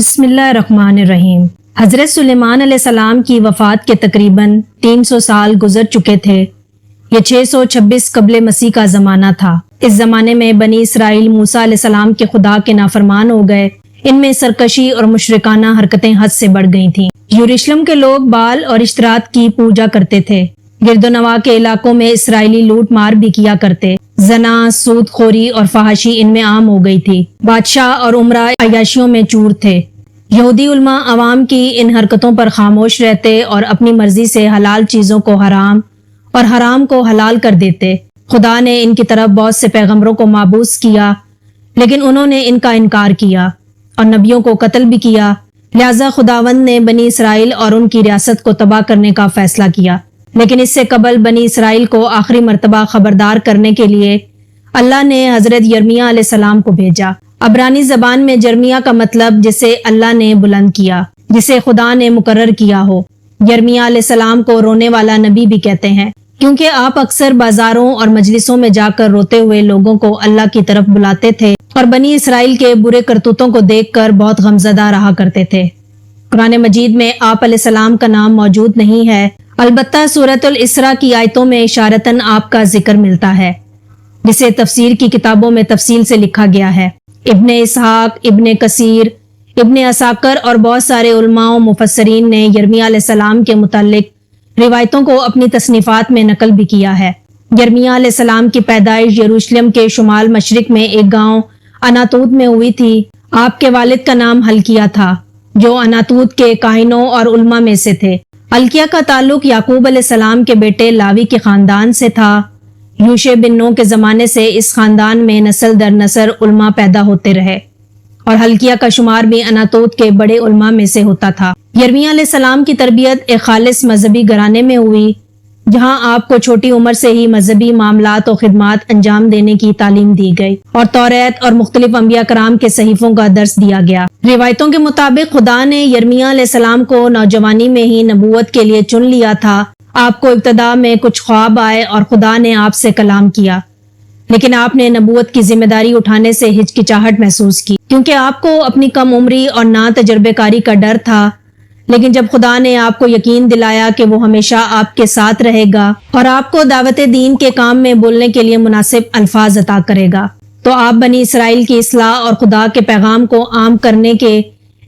بسم اللہ الرحمن الرحیم۔ حضرت سلیمان علیہ السلام کی وفات کے تقریباً 300 سال گزر چکے تھے۔ یہ 626 قبل مسیح کا زمانہ تھا۔ اس زمانے میں بنی اسرائیل موسیٰ علیہ السلام کے خدا کے نافرمان ہو گئے۔ ان میں سرکشی اور مشرکانہ حرکتیں حد سے بڑھ گئی تھیں۔ یروشلم کے لوگ بال اور اشترات کی پوجا کرتے تھے۔ گرد و نواح کے علاقوں میں اسرائیلی لوٹ مار بھی کیا کرتے۔ زنا، سود خوری اور فحاشی ان میں عام ہو گئی تھی۔ بادشاہ اور عمرہ عیاشیوں میں چور تھے۔ یہودی علماء عوام کی ان حرکتوں پر خاموش رہتے اور اپنی مرضی سے حلال چیزوں کو حرام اور حرام کو حلال کر دیتے۔ خدا نے ان کی طرف بہت سے پیغمبروں کو مابعوث کیا، لیکن انہوں نے ان کا انکار کیا اور نبیوں کو قتل بھی کیا۔ لہذا خداوند نے بنی اسرائیل اور ان کی ریاست کو تباہ کرنے کا فیصلہ کیا۔ لیکن اس سے قبل بنی اسرائیل کو آخری مرتبہ خبردار کرنے کے لیے اللہ نے حضرت یرمیہ علیہ السلام کو بھیجا۔ عبرانی زبان میں جرمیہ کا مطلب جسے اللہ نے بلند کیا، جسے خدا نے مقرر کیا ہو۔ یرمیہ علیہ السلام کو رونے والا نبی بھی کہتے ہیں، کیونکہ آپ اکثر بازاروں اور مجلسوں میں جا کر روتے ہوئے لوگوں کو اللہ کی طرف بلاتے تھے اور بنی اسرائیل کے برے کرتوتوں کو دیکھ کر بہت غمزدہ رہا کرتے تھے۔ قرآن مجید میں آپ علیہ السلام کا نام موجود نہیں ہے، البتہ سورۃ الاسراء کی آیتوں میں اشارتاً آپ کا ذکر ملتا ہے، جسے تفسیر کی کتابوں میں تفصیل سے لکھا گیا ہے۔ ابن اسحاق، ابن کثیر، ابن عساکر اور بہت سارے علماء و مفسرین نے یرمیہ علیہ السلام کے متعلق روایتوں کو اپنی تصنیفات میں نقل بھی کیا ہے۔ یرمیہ علیہ السلام کی پیدائش یروشلم کے شمال مشرق میں ایک گاؤں اناتوت میں ہوئی تھی۔ آپ کے والد کا نام حلقیہ تھا، جو اناتوت کے کاہنوں اور علماء میں سے تھے۔ حلقیہ کا تعلق یعقوب علیہ السلام کے بیٹے لاوی کے خاندان سے تھا۔ یوشع بن نون کے زمانے سے اس خاندان میں نسل در نسل علماء پیدا ہوتے رہے اور حلقیہ کا شمار بھی اناتوت کے بڑے علماء میں سے ہوتا تھا۔ یرمیہ علیہ السلام کی تربیت ایک خالص مذہبی گھرانے میں ہوئی، جہاں آپ کو چھوٹی عمر سے ہی مذہبی معاملات و خدمات انجام دینے کی تعلیم دی گئی اور توریت اور مختلف انبیاء کرام کے صحیفوں کا درس دیا گیا۔ روایتوں کے مطابق خدا نے یرمیہ علیہ السلام کو نوجوانی میں ہی نبوت کے لیے چن لیا تھا۔ آپ کو ابتدا میں کچھ خواب آئے اور خدا نے آپ سے کلام کیا، لیکن آپ نے نبوت کی ذمہ داری اٹھانے سے ہچکچاہٹ محسوس کی، کیونکہ آپ کو اپنی کم عمری اور نا تجربے کاری کا ڈر تھا۔ لیکن جب خدا نے آپ کو یقین دلایا کہ وہ ہمیشہ آپ کے ساتھ رہے گا اور آپ کو دعوت دین کے کام میں بولنے کے لیے مناسب الفاظ عطا کرے گا، تو آپ بنی اسرائیل کی اصلاح اور خدا کے پیغام کو عام کرنے کے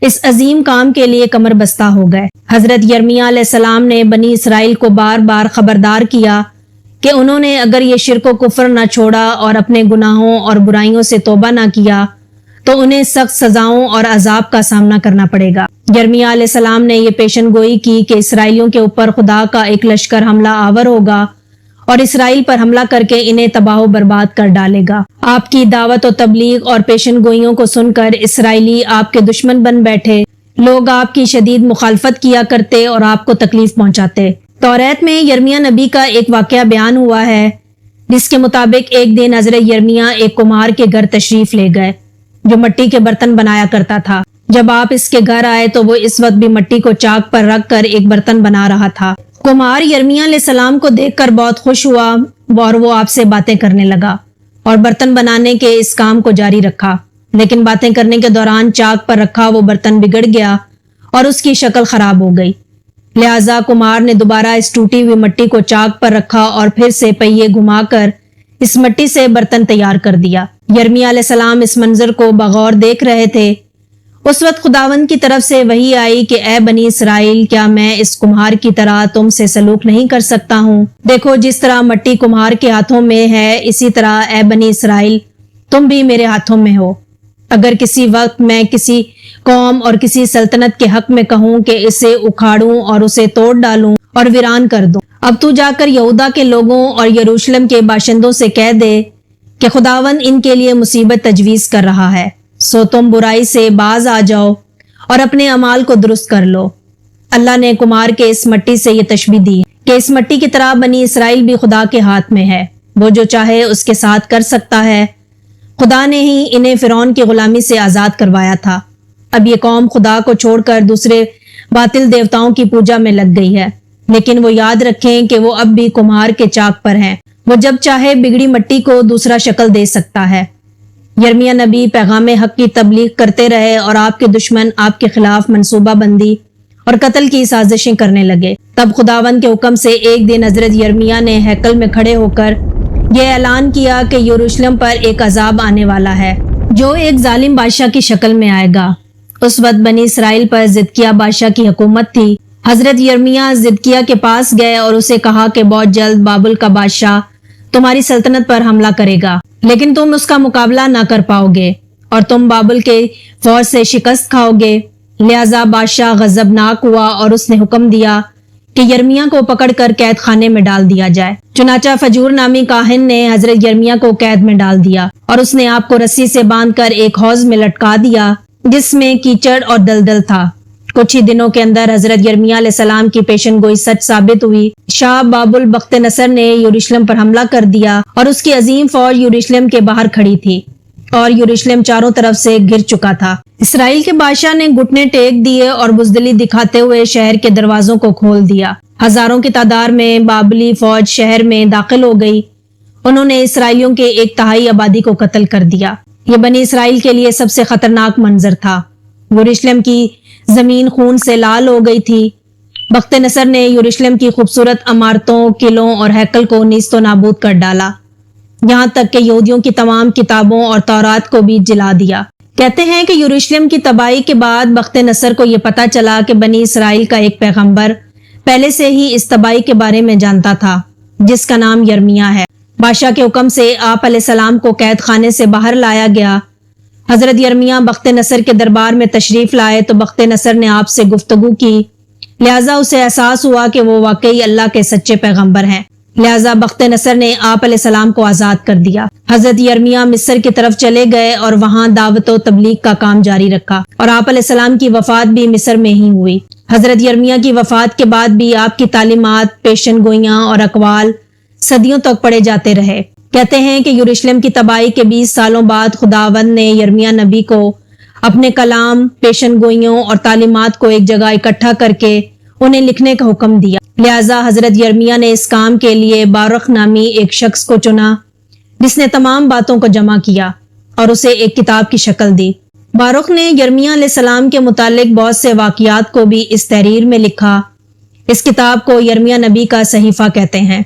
اس عظیم کام کے لیے کمر بستہ ہو گئے۔ حضرت یرمیہ علیہ السلام نے بنی اسرائیل کو بار بار خبردار کیا کہ انہوں نے اگر یہ شرک و کفر نہ چھوڑا اور اپنے گناہوں اور برائیوں سے توبہ نہ کیا تو انہیں سخت سزاؤں اور عذاب کا سامنا کرنا پڑے گا۔ یرمیہ علیہ السلام نے یہ پیشن گوئی کی کہ اسرائیلیوں کے اوپر خدا کا ایک لشکر حملہ آور ہوگا اور اسرائیل پر حملہ کر کے انہیں تباہ و برباد کر ڈالے گا۔ آپ کی دعوت و تبلیغ اور پیشن گوئیوں کو سن کر اسرائیلی آپ کے دشمن بن بیٹھے۔ لوگ آپ کی شدید مخالفت کیا کرتے اور آپ کو تکلیف پہنچاتے۔ توریت میں یرمیہ نبی کا ایک واقعہ بیان ہوا ہے، جس کے مطابق ایک دن حضرت یرمیہ ایک کمہار کے گھر تشریف لے گئے، جو مٹی کے برتن بنایا کرتا تھا۔ جب آپ اس کے گھر آئے تو وہ اس وقت بھی مٹی کو چاک پر رکھ کر ایک برتن بنا رہا تھا۔ کمہار یرمیہ علیہ السلام کو دیکھ کر بہت خوش ہوا اور وہ آپ سے باتیں کرنے لگا اور برتن بنانے کے اس کام کو جاری رکھا۔ لیکن باتیں کرنے کے دوران چاک پر رکھا وہ برتن بگڑ گیا اور اس کی شکل خراب ہو گئی۔ لہٰذا کمہار نے دوبارہ اس ٹوٹی ہوئی مٹی کو چاک پر رکھا اور پھر سے پہیے گھما کر اس مٹی سے برتن تیار کر دیا۔ یرمیہ علیہ السلام اس منظر کو بغور دیکھ رہے تھے۔ اس وقت خداوند کی طرف سے وحی آئی کہ اے بنی اسرائیل، کیا میں اس کمہار کی طرح تم سے سلوک نہیں کر سکتا ہوں؟ دیکھو، جس طرح مٹی کمہار کے ہاتھوں میں ہے، اسی طرح اے بنی اسرائیل تم بھی میرے ہاتھوں میں ہو۔ اگر کسی وقت میں کسی قوم اور کسی سلطنت کے حق میں کہوں کہ اسے اکھاڑوں اور اسے توڑ ڈالوں اور ویران کر دوں، اب تو جا کر یہودا کے لوگوں اور یروشلم کے باشندوں سے کہہ دے کہ خداوند ان کے لیے مصیبت تجویز کر رہا ہے، سو تم برائی سے باز آ جاؤ اور اپنے اعمال کو درست کر لو۔ اللہ نے کمہار کے اس مٹی سے یہ تشبیہ دی کہ اس مٹی کی طرح بنی اسرائیل بھی خدا کے ہاتھ میں ہے، وہ جو چاہے اس کے ساتھ کر سکتا ہے۔ خدا نے ہی انہیں فرعون کی غلامی سے آزاد کروایا تھا۔ اب یہ قوم خدا کو چھوڑ کر دوسرے باطل دیوتاؤں کی پوجا میں لگ گئی ہے، لیکن وہ یاد رکھیں کہ وہ اب بھی کمہار کے چاک پر ہیں۔ وہ جب چاہے بگڑی مٹی کو دوسرا شکل دے سکتا ہے۔ یرمیہ نبی پیغام حق کی تبلیغ کرتے رہے اور آپ کے دشمن آپ کے خلاف منصوبہ بندی اور قتل کی سازشیں کرنے لگے۔ تب خداوند کے حکم سے ایک دن حضرت یرمیہ نے ہیکل میں کھڑے ہو کر یہ اعلان کیا کہ یروشلم پر ایک عذاب آنے والا ہے جو ایک ظالم بادشاہ کی شکل میں آئے گا۔ اس وقت بنی اسرائیل پر زدکیہ بادشاہ کی حکومت تھی۔ حضرت یرمیہ زدکیہ کے پاس گئے اور اسے کہا کہ بہت جلد بابل کا بادشاہ تمہاری سلطنت پر حملہ کرے گا، لیکن تم اس کا مقابلہ نہ کر پاؤ گے اور تم بابل کے فوج سے شکست کھاؤ گے۔ لہذا بادشاہ غضبناک ہوا اور اس نے حکم دیا کہ یرمیہ کو پکڑ کر قید خانے میں ڈال دیا جائے۔ چنانچہ فجور نامی کاہن نے حضرت یرمیہ کو قید میں ڈال دیا اور اس نے آپ کو رسی سے باندھ کر ایک حوض میں لٹکا دیا جس میں کیچڑ اور دلدل تھا۔ کچھ ہی دنوں کے اندر حضرت یرمیہ علیہ السلام کی پیشن گوئی سچ ثابت ہوئی۔ شاہ بابل بخت نصر نے یروشلم پر حملہ کر دیا اور اس کی عظیم فوج یروشلم کے باہر کھڑی تھی اور یروشلم چاروں طرف سے گھر چکا تھا۔ اسرائیل کے بادشاہ نے گھٹنے ٹیک دیے اور بزدلی دکھاتے ہوئے شہر کے دروازوں کو کھول دیا۔ ہزاروں کی تعداد میں بابلی فوج شہر میں داخل ہو گئی۔ انہوں نے اسرائیلیوں کے 1/3 آبادی کو قتل کر دیا۔ یہ بنی اسرائیل کے لیے سب سے خطرناک منظر تھا۔ یروشلم کی زمین خون سے لال ہو گئی تھی۔ بخت نصر نے یروشلم کی خوبصورت عمارتوں، قلعوں اور ہیکل کو نیست و نابود کر ڈالا، یہاں تک کہ یہودیوں کی تمام کتابوں اور تورات کو بھی جلا دیا۔ کہتے ہیں کہ یروشلم کی تباہی کے بعد بخت نصر کو یہ پتا چلا کہ بنی اسرائیل کا ایک پیغمبر پہلے سے ہی اس تباہی کے بارے میں جانتا تھا، جس کا نام یرمیہ ہے۔ بادشاہ کے حکم سے آپ علیہ السلام کو قید خانے سے باہر لایا گیا۔ حضرت یرمیہ بخت نصر کے دربار میں تشریف لائے تو بخت نصر نے آپ سے گفتگو کی، لہٰذا اسے احساس ہوا کہ وہ واقعی اللہ کے سچے پیغمبر ہیں۔ لہٰذا بخت نصر نے آپ علیہ السلام کو آزاد کر دیا۔ حضرت یرمیہ مصر کی طرف چلے گئے اور وہاں دعوت و تبلیغ کا کام جاری رکھا اور آپ علیہ السلام کی وفات بھی مصر میں ہی ہوئی۔ حضرت یرمیہ کی وفات کے بعد بھی آپ کی تعلیمات، پیشن گوئیاں اور اقوال صدیوں تک پڑھے جاتے رہے۔ کہتے ہیں کہ یروشلم کی تباہی کے 20 سالوں بعد خداوند نے یرمیہ نبی کو اپنے کلام، پیشن گوئیوں اور تعلیمات کو ایک جگہ اکٹھا کر کے انہیں لکھنے کا حکم دیا۔ لہٰذا حضرت یرمیہ نے اس کام کے لیے باروخ نامی ایک شخص کو چنا جس نے تمام باتوں کو جمع کیا اور اسے ایک کتاب کی شکل دی۔ باروخ نے یرمیہ علیہ السلام کے متعلق بہت سے واقعات کو بھی اس تحریر میں لکھا۔ اس کتاب کو یرمیہ نبی کا صحیفہ کہتے ہیں،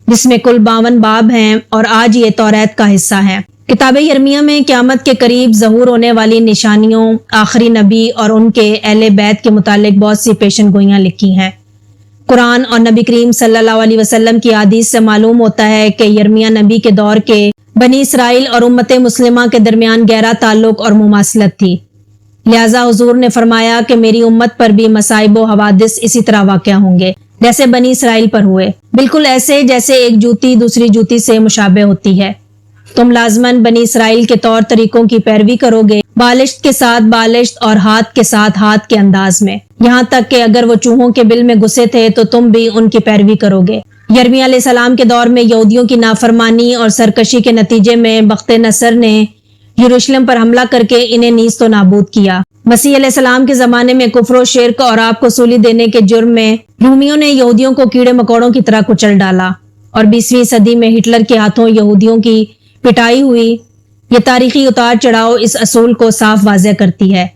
جس میں کل 52 باب ہیں اور آج یہ توریت کا حصہ ہے۔ کتاب یرمیہ میں قیامت کے قریب ظہور ہونے والی نشانیوں، آخری نبی اور ان کے اہل بیت کے متعلق بہت سی پیشن گوئیاں لکھی ہیں۔ قرآن اور نبی کریم صلی اللہ علیہ وسلم کی حدیث سے معلوم ہوتا ہے کہ یرمیہ نبی کے دور کے بنی اسرائیل اور امت مسلمہ کے درمیان گہرا تعلق اور مماثلت تھی۔ لہٰذا حضور نے فرمایا کہ میری امت پر بھی مصائب و حوادث اسی طرح واقع ہوں گے جیسے بنی اسرائیل پر ہوئے، بالکل ایسے جیسے ایک جوتی دوسری جوتی سے مشابہ ہوتی ہے۔ تم لازماً بنی اسرائیل کے طور طریقوں کی پیروی کرو گے، بالشت کے ساتھ بالشت اور ہاتھ کے ساتھ ہاتھ کے انداز میں، یہاں تک کہ اگر وہ چوہوں کے بل میں گھسے تھے تو تم بھی ان کی پیروی کرو گے۔ یرمیہ علیہ السلام کے دور میں یہودیوں کی نافرمانی اور سرکشی کے نتیجے میں بخت نصر نے یروشلم پر حملہ کر کے انہیں نیست و نابود کیا۔ مسیح علیہ السلام کے زمانے میں کفر و شرک اور آپ کو سولی دینے کے جرم میں رومیوں نے یہودیوں کو کیڑے مکوڑوں کی طرح کچل ڈالا اور 20ویں صدی میں ہٹلر کے ہاتھوں یہودیوں کی پٹائی ہوئی۔ یہ تاریخی اتار چڑھاؤ اس اصول کو صاف واضح کرتی ہے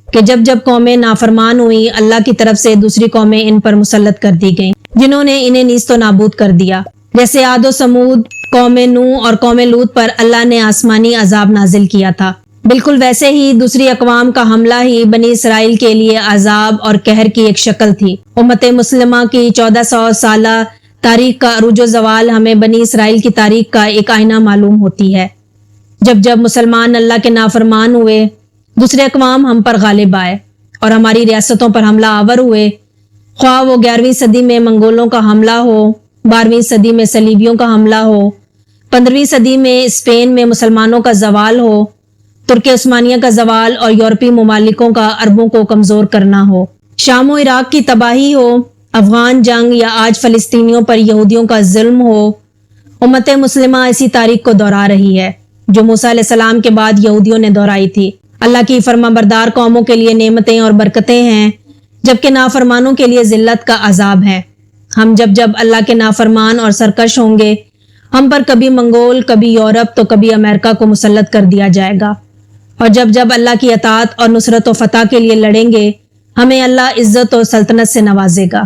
کہ جب جب قومیں نافرمان ہوئی، اللہ کی طرف سے دوسری قومیں ان پر مسلط کر دی گئیں جنہوں نے انہیں نیست و نابود کر دیا۔ جیسے عاد و سمود، قوم نوح اور قوم لوط پر اللہ نے آسمانی عذاب نازل کیا تھا، بالکل ویسے ہی دوسری اقوام کا حملہ ہی بنی اسرائیل کے لیے عذاب اور قہر کی ایک شکل تھی۔ امت مسلمہ کی 1400 سالہ تاریخ کا عروج و زوال ہمیں بنی اسرائیل کی تاریخ کا ایک آئینہ معلوم ہوتی ہے۔ جب جب مسلمان اللہ کے نافرمان ہوئے، دوسرے اقوام ہم پر غالب آئے اور ہماری ریاستوں پر حملہ آور ہوئے، خواہ وہ 11ویں صدی میں منگولوں کا حملہ ہو، 12ویں صدی میں صلیبیوں کا حملہ ہو، 15ویں صدی میں اسپین میں مسلمانوں کا زوال ہو، ترک عثمانیہ کا زوال اور یورپی ممالکوں کا عربوں کو کمزور کرنا ہو، شام و عراق کی تباہی ہو، افغان جنگ یا آج فلسطینیوں پر یہودیوں کا ظلم ہو، امت مسلمہ اسی تاریخ کو دہرا رہی ہے جو موسیٰ علیہ السلام کے بعد یہودیوں نے دہرائی تھی۔ اللہ کی فرما بردار قوموں کے لیے نعمتیں اور برکتیں ہیں، جبکہ نافرمانوں کے لیے ذلت کا عذاب ہے۔ ہم جب جب اللہ کے نافرمان اور سرکش ہوں گے ہم پر کبھی منگول، کبھی یورپ تو کبھی امریکہ کو مسلط کر دیا جائے گا، اور جب جب اللہ کی اطاعت اور نصرت و فتح کے لیے لڑیں گے ہمیں اللہ عزت اور سلطنت سے نوازے گا۔